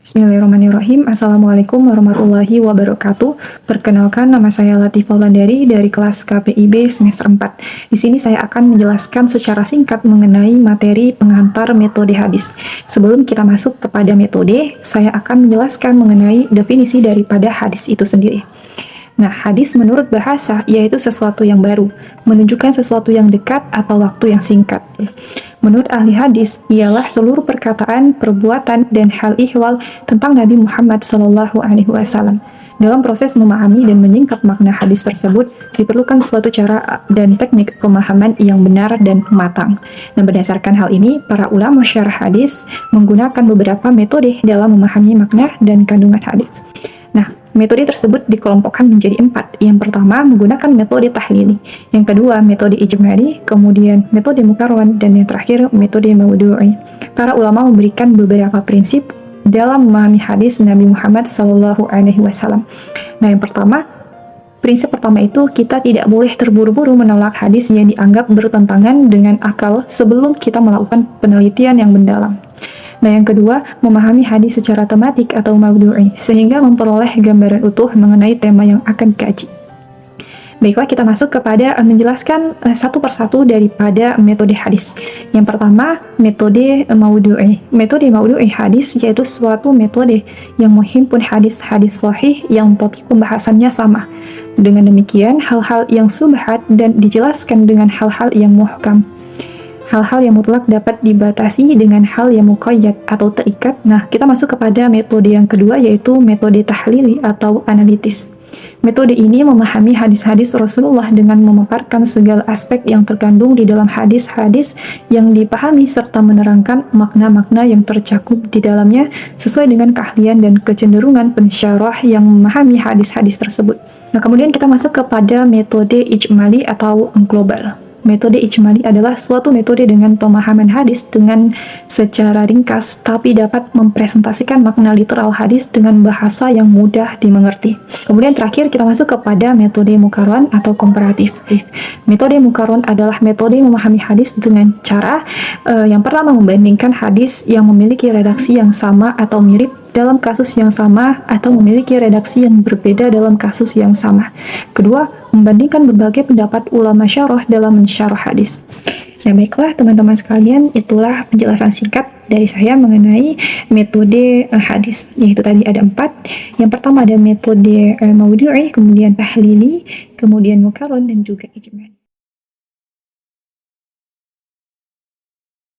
Bismillahirrahmanirrahim. Assalamualaikum warahmatullahi wabarakatuh. Perkenalkan, nama saya Latifah Wulandari dari kelas KPIB semester 4. Di sini saya akan menjelaskan secara singkat mengenai materi pengantar metode hadis. Sebelum kita masuk kepada metode, saya akan menjelaskan mengenai definisi daripada hadis itu sendiri. Nah, hadis menurut bahasa yaitu sesuatu yang baru, menunjukkan sesuatu yang dekat atau waktu yang singkat. Menurut ahli hadis, ialah seluruh perkataan, perbuatan, dan hal ihwal tentang Nabi Muhammad SAW. Dalam proses memahami dan menyingkap makna hadis tersebut, diperlukan suatu cara dan teknik pemahaman yang benar dan matang. Nah, berdasarkan hal ini, para ulama syarah hadis menggunakan beberapa metode dalam memahami makna dan kandungan hadis. Nah, metode tersebut dikelompokkan menjadi 4. Yang pertama menggunakan metode tahlili, yang kedua metode ijmali, kemudian metode mukarron, dan yang terakhir metode maudu'i. Para ulama memberikan beberapa prinsip dalam memahami hadis Nabi Muhammad SAW. Nah, yang pertama, prinsip pertama itu kita tidak boleh terburu-buru menolak hadis yang dianggap bertentangan dengan akal sebelum kita melakukan penelitian yang mendalam. Nah, yang kedua, memahami hadis secara tematik atau maudu'i, sehingga memperoleh gambaran utuh mengenai tema yang akan dikaji. Baiklah, kita masuk kepada menjelaskan satu persatu daripada metode hadis. Yang pertama, metode maudu'i. Metode maudu'i hadis yaitu suatu metode yang menghimpun hadis-hadis sahih yang topik pembahasannya sama. Dengan demikian, hal-hal yang subhat dan dijelaskan dengan hal-hal yang muhkam. Hal-hal yang mutlak dapat dibatasi dengan hal yang muqayyad atau terikat. Nah, kita masuk kepada metode yang kedua, yaitu metode tahlili atau analitis. Metode ini memahami hadis-hadis Rasulullah dengan memaparkan segala aspek yang terkandung di dalam hadis-hadis yang dipahami serta menerangkan makna-makna yang tercakup di dalamnya sesuai dengan keahlian dan kecenderungan pensyarah yang memahami hadis-hadis tersebut. Nah, kemudian kita masuk kepada metode ijmali atau global. Metode ijmali adalah suatu metode dengan pemahaman hadis dengan secara ringkas, tapi dapat mempresentasikan makna literal hadis dengan bahasa yang mudah dimengerti. Kemudian terakhir kita masuk kepada metode mukarron atau komparatif. Metode mukarron adalah metode memahami hadis dengan cara yang pertama membandingkan hadis yang memiliki redaksi yang sama atau mirip dalam kasus yang sama atau memiliki redaksi yang berbeda dalam kasus yang sama. Kedua, membandingkan berbagai pendapat ulama syarah dalam mensyarah hadis. Nah, baiklah teman-teman sekalian, itulah penjelasan singkat dari saya mengenai metode hadis, yaitu tadi ada 4. Yang pertama ada metode maudu'i, kemudian tahlili, kemudian mukarron, dan juga ijmali.